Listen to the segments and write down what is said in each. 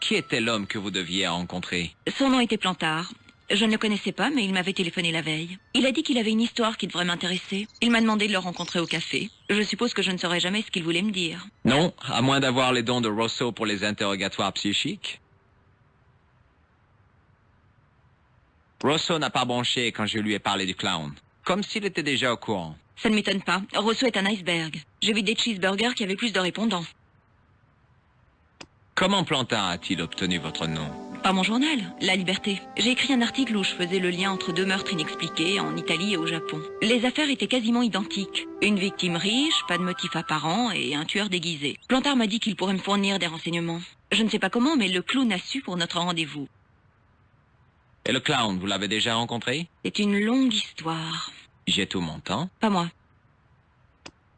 Qui était l'homme que vous deviez rencontrer? Son nom était Plantard. Je ne le connaissais pas, mais il m'avait téléphoné la veille. Il a dit qu'il avait une histoire qui devrait m'intéresser. Il m'a demandé de le rencontrer au café. Je suppose que je ne saurais jamais ce qu'il voulait me dire. Non, à moins d'avoir les dons de Rousseau pour les interrogatoires psychiques. Rousseau n'a pas branché quand je lui ai parlé du clown. Comme s'il était déjà au courant. Ça ne m'étonne pas. Rousseau est un iceberg. J'ai vu des cheeseburgers qui avaient plus de répondants. Comment Plantard a-t-il obtenu votre nom? Par mon journal, La Liberté. J'ai écrit un article où je faisais le lien entre 2 meurtres inexpliqués en Italie et au Japon. Les affaires étaient quasiment identiques. Une victime riche, pas de motif apparent et un tueur déguisé. Plantard m'a dit qu'il pourrait me fournir des renseignements. Je ne sais pas comment, mais le clown a su pour notre rendez-vous. Et le clown, vous l'avez déjà rencontré? C'est une longue histoire. J'ai tout mon temps. Pas moi.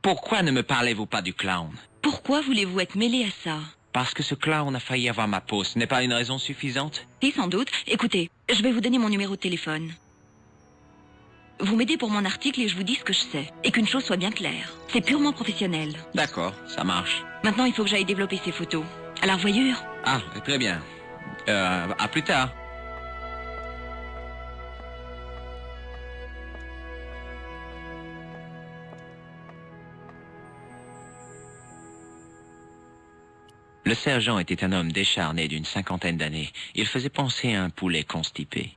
Pourquoi ne me parlez-vous pas du clown? Pourquoi voulez-vous être mêlé à ça? Parce que ce clown a failli avoir ma peau, ce n'est pas une raison suffisante? Si, sans doute. Écoutez, je vais vous donner mon numéro de téléphone. Vous m'aidez pour mon article et je vous dis ce que je sais. Et qu'une chose soit bien claire. C'est purement professionnel. D'accord, ça marche. Maintenant, il faut que j'aille développer ces photos. À la revoyure. Ah, très bien. À plus tard. Le sergent était un homme décharné d'une 50aine d'années. Il faisait penser à un poulet constipé.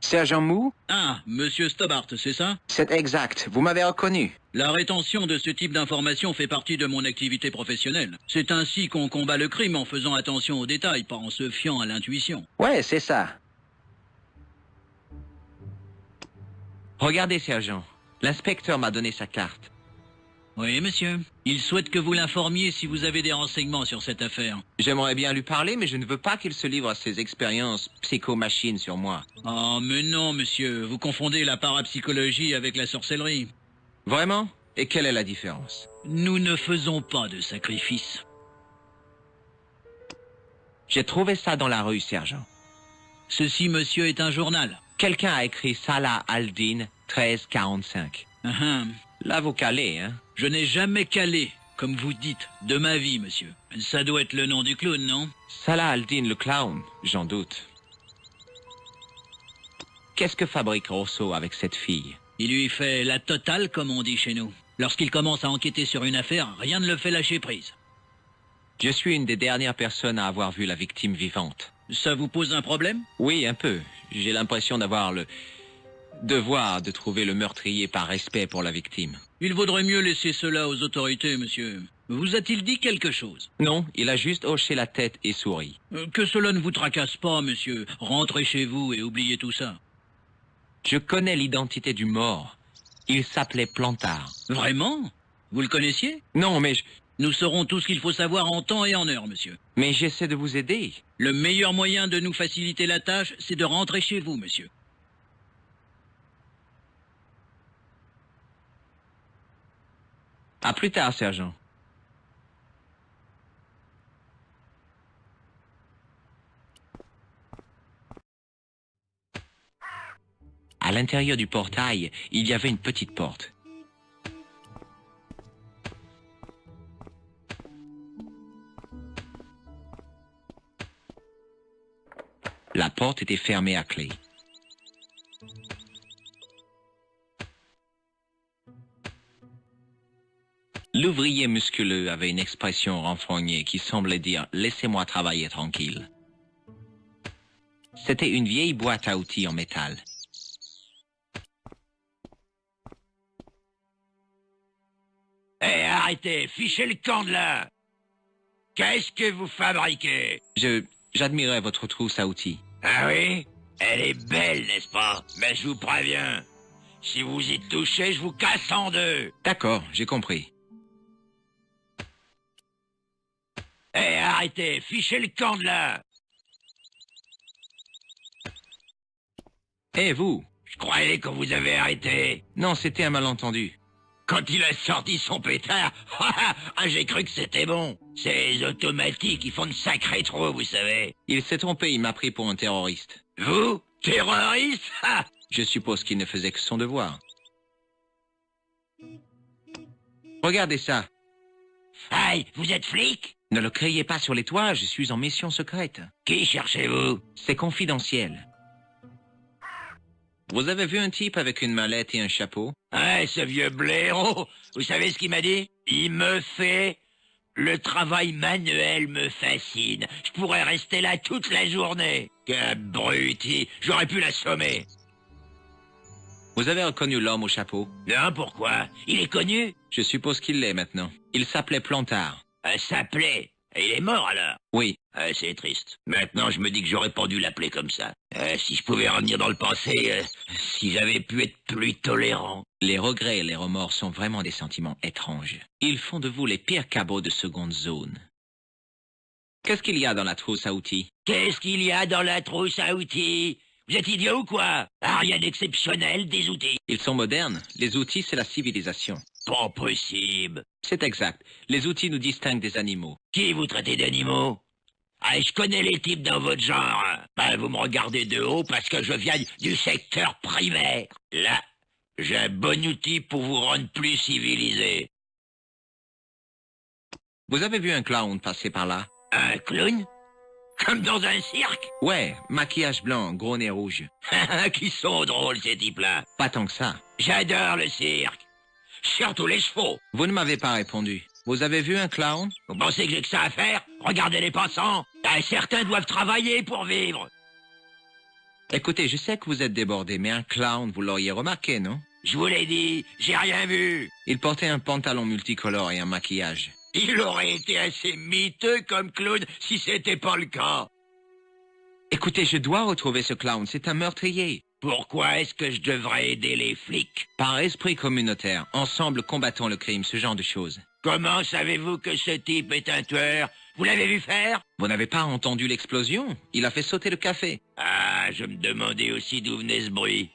Sergent Mou? Ah, Monsieur Stobart, c'est ça? C'est exact. Vous m'avez reconnu. La rétention de ce type d'informations fait partie de mon activité professionnelle. C'est ainsi qu'on combat le crime en faisant attention aux détails, pas en se fiant à l'intuition. Ouais, c'est ça. Regardez, sergent. L'inspecteur m'a donné sa carte. Oui, monsieur. Il souhaite que vous l'informiez si vous avez des renseignements sur cette affaire. J'aimerais bien lui parler, mais je ne veux pas qu'il se livre à ses expériences psychomachines sur moi. Oh, mais non, monsieur. Vous confondez la parapsychologie avec la sorcellerie. Vraiment? Et quelle est la différence? Nous ne faisons pas de sacrifices. J'ai trouvé ça dans la rue, sergent. Ceci, monsieur, est un journal. Quelqu'un a écrit Salah al-Din 1345. Là, vous calez, hein? Je n'ai jamais calé, comme vous dites, de ma vie, monsieur. Ça doit être le nom du clown, non? Salah al-Din le clown, j'en doute. Qu'est-ce que fabrique Rousseau avec cette fille? Il lui fait la totale, comme on dit chez nous. Lorsqu'il commence à enquêter sur une affaire, rien ne le fait lâcher prise. Je suis une des dernières personnes à avoir vu la victime vivante. Ça vous pose un problème? Oui, un peu. J'ai l'impression d'avoir le devoir de trouver le meurtrier par respect pour la victime. Il vaudrait mieux laisser cela aux autorités, monsieur. Vous a-t-il dit quelque chose? Non, il a juste hoché la tête et souri. Que cela ne vous tracasse pas, monsieur. Rentrez chez vous et oubliez tout ça. Je connais l'identité du mort. Il s'appelait Plantard. Vraiment? Vous le connaissiez? Non, mais Nous saurons tout ce qu'il faut savoir en temps et en heure, monsieur. Mais j'essaie de vous aider. Le meilleur moyen de nous faciliter la tâche, c'est de rentrer chez vous, monsieur. À plus tard, sergent. À l'intérieur du portail, il y avait une petite porte. La porte était fermée à clé. L'ouvrier musculeux avait une expression renfrognée qui semblait dire « Laissez-moi travailler tranquille ». C'était une vieille boîte à outils en métal. Hé, arrêtez, fichez le camp de là. Qu'est-ce que vous fabriquez? J'admirais votre trousse à outils. Ah oui? Elle est belle, n'est-ce pas? Mais je vous préviens, si vous y touchez, je vous casse en deux. D'accord, j'ai compris. Hé, arrêtez, fichez le camp de là. Eh, vous? Je croyais qu'on vous avait arrêté. Non, c'était un malentendu. Quand il a sorti son pétard, j'ai cru que c'était bon. Ces automatiques, ils font de sacrés trous, vous savez. Il s'est trompé, il m'a pris pour un terroriste. Vous? Terroriste? Je suppose qu'il ne faisait que son devoir. Regardez ça. Aïe, vous êtes flic? Ne le criez pas sur les toits, je suis en mission secrète. Qui cherchez-vous? C'est confidentiel. Vous avez vu un type avec une mallette et un chapeau? Hein, ce vieux blaireau. Vous savez ce qu'il m'a dit? Il me fait... Le travail manuel me fascine. Je pourrais rester là toute la journée. Quel abruti. J'aurais pu l'assommer. Vous avez reconnu l'homme au chapeau? Non, pourquoi? Il est connu? Je suppose qu'il l'est maintenant. Il s'appelait Plantard. S'appelait. Et il est mort alors? Oui. C'est triste. Maintenant, je me dis que j'aurais pas dû l'appeler comme ça. Si je pouvais revenir dans le passé, si j'avais pu être plus tolérant. Les regrets et les remords sont vraiment des sentiments étranges. Ils font de vous les pires cabots de seconde zone. Qu'est-ce qu'il y a dans la trousse à outils? Qu'est-ce qu'il y a dans la trousse à outils? Vous êtes idiot ou quoi? Ah, rien d'exceptionnel, des outils. Ils sont modernes. Les outils, c'est la civilisation. Pas possible. C'est exact. Les outils nous distinguent des animaux. Qui vous traitez d'animaux? Ah, je connais les types dans votre genre. Ben, vous me regardez de haut parce que je viens du secteur primaire. Là, j'ai un bon outil pour vous rendre plus civilisé. Vous avez vu un clown passer par là? Un clown? Comme dans un cirque? Ouais, maquillage blanc, gros nez rouge. Qui sont drôles, ces types-là. Pas tant que ça. J'adore le cirque. Surtout les chevaux. Vous ne m'avez pas répondu. Vous avez vu un clown? Vous pensez que j'ai que ça à faire? Regardez les passants. Certains doivent travailler pour vivre. Écoutez, je sais que vous êtes débordé, mais un clown, vous l'auriez remarqué, non? Je vous l'ai dit, j'ai rien vu. Il portait un pantalon multicolore et un maquillage. Il aurait été assez miteux comme clown si c'était pas le cas. Écoutez, je dois retrouver ce clown, c'est un meurtrier. Pourquoi est-ce que je devrais aider les flics? Par esprit communautaire, ensemble combattons le crime, ce genre de choses. Comment savez-vous que ce type est un tueur? Vous l'avez vu faire? Vous n'avez pas entendu l'explosion? Il a fait sauter le café. Ah, je me demandais aussi d'où venait ce bruit.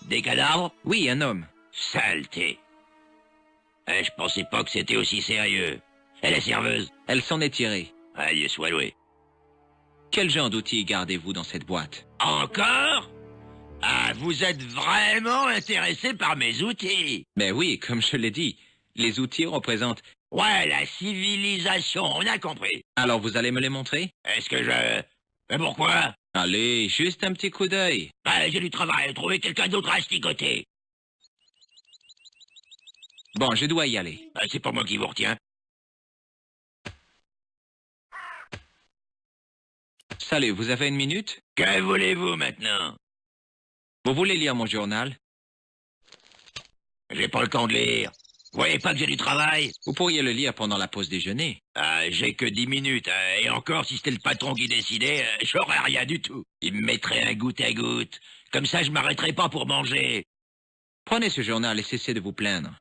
Des cadavres? Oui, un homme. Saleté. Je pensais pas que c'était aussi sérieux. Et la serveuse? Elle s'en est tirée. Dieu soit loué. Quel genre d'outils gardez-vous dans cette boîte? Encore? Ah, vous êtes vraiment intéressé par mes outils? Mais oui, comme je l'ai dit, les outils représentent... Ouais, la civilisation, on a compris. Alors vous allez me les montrer? Est-ce que je... Mais pourquoi? Allez, juste un petit coup d'œil. J'ai du travail, trouver quelqu'un d'autre à asticoter. Bon, je dois y aller. C'est pas moi qui vous retiens. Salut, vous avez une minute? Que voulez-vous maintenant? Vous voulez lire mon journal? J'ai pas le temps de lire. Vous voyez pas que j'ai du travail? Vous pourriez le lire pendant la pause déjeuner. J'ai que 10 minutes, et encore si c'était le patron qui décidait, j'aurais rien du tout. Il me mettrait un goutte à goutte. Comme ça, je m'arrêterais pas pour manger. Prenez ce journal et cessez de vous plaindre.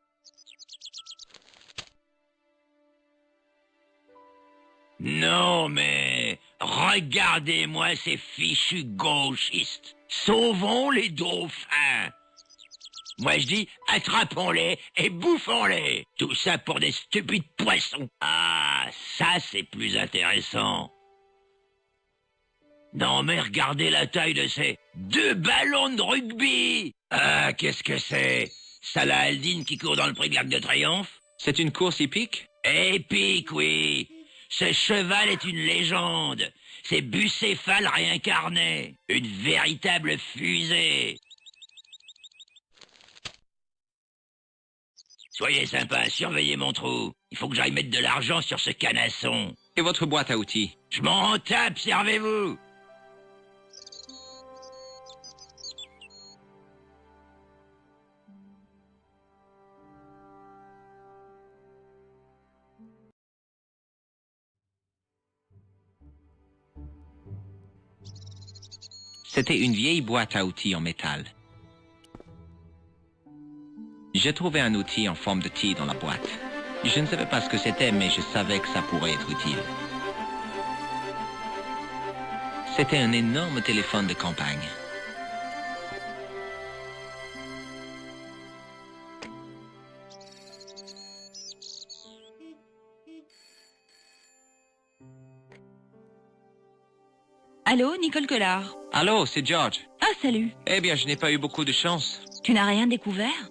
Non, mais... Regardez-moi ces fichus gauchistes. Sauvons les dauphins. Moi, je dis, attrapons-les et bouffons-les. Tout ça pour des stupides poissons. Ah, ça, c'est plus intéressant. Non, mais regardez la taille de ces 2 ballons de rugby. Ah, qu'est-ce que c'est? Salah Aldin qui court dans le prix de l'Arc de Triomphe? C'est une course hippique? Épique, oui. Ce cheval est une légende. C'est Bucéphale réincarné. Une véritable fusée. Soyez sympa, surveillez mon trou. Il faut que j'aille mettre de l'argent sur ce canasson. Et votre boîte à outils? Je m'en tape, servez-vous. C'était une vieille boîte à outils en métal. J'ai trouvé un outil en forme de T dans la boîte. Je ne savais pas ce que c'était, mais je savais que ça pourrait être utile. C'était un énorme téléphone de campagne. Allô, Nicole Collard? Allô, c'est George. Ah, salut. Eh bien, je n'ai pas eu beaucoup de chance. Tu n'as rien découvert?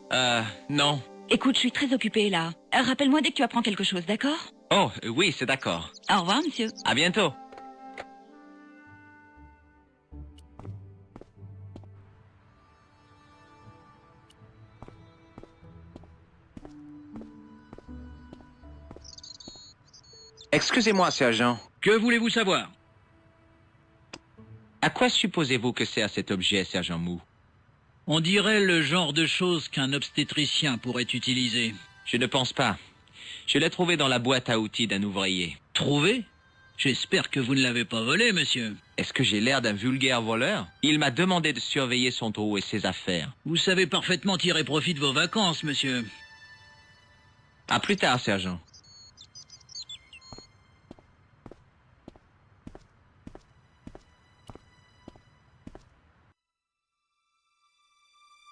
Non. Écoute, je suis très occupée là. Rappelle-moi dès que tu apprends quelque chose, d'accord? Oh, oui, c'est d'accord. Au revoir, monsieur. À bientôt. Excusez-moi, sergent. Que voulez-vous savoir? À quoi supposez-vous que sert cet objet, sergent Mou? On dirait le genre de choses qu'un obstétricien pourrait utiliser. Je ne pense pas. Je l'ai trouvé dans la boîte à outils d'un ouvrier. Trouvé? J'espère que vous ne l'avez pas volé, monsieur. Est-ce que j'ai l'air d'un vulgaire voleur? Il m'a demandé de surveiller son trou et ses affaires. Vous savez parfaitement tirer profit de vos vacances, monsieur. À plus tard, sergent.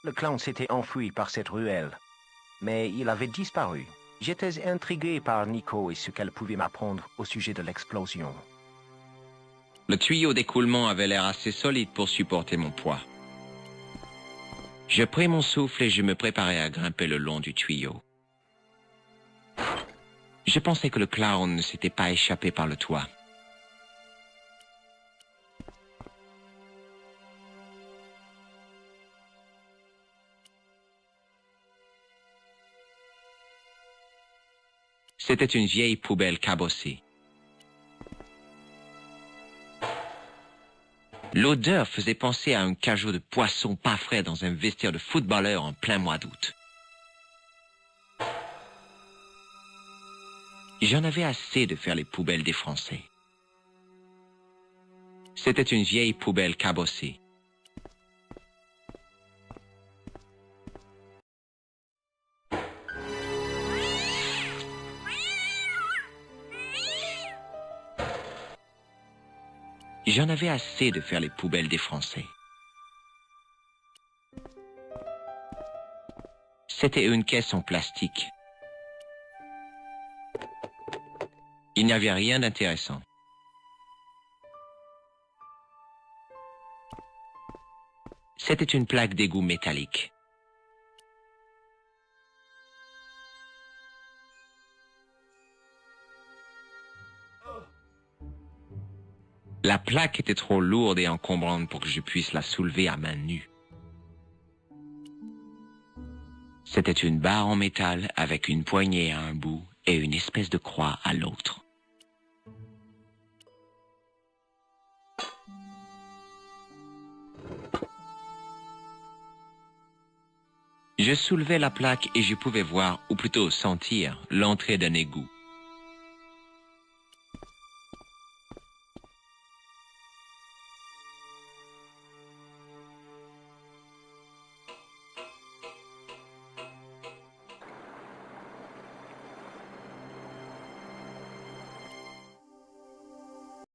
Le clown s'était enfui par cette ruelle, mais il avait disparu. J'étais intrigué par Nico et ce qu'elle pouvait m'apprendre au sujet de l'explosion. Le tuyau d'écoulement avait l'air assez solide pour supporter mon poids. Je pris mon souffle et je me préparais à grimper le long du tuyau. Je pensais que le clown ne s'était pas échappé par le toit. C'était une vieille poubelle cabossée. L'odeur faisait penser à un cajot de poisson pas frais dans un vestiaire de footballeur en plein mois d'août. J'en avais assez de faire les poubelles des Français. C'était une vieille poubelle cabossée. J'en avais assez de faire les poubelles des Français. C'était une caisse en plastique. Il n'y avait rien d'intéressant. C'était une plaque d'égout métallique. La plaque était trop lourde et encombrante pour que je puisse la soulever à main nue. C'était une barre en métal avec une poignée à un bout et une espèce de croix à l'autre. Je soulevais la plaque et je pouvais voir, ou plutôt sentir, l'entrée d'un égout.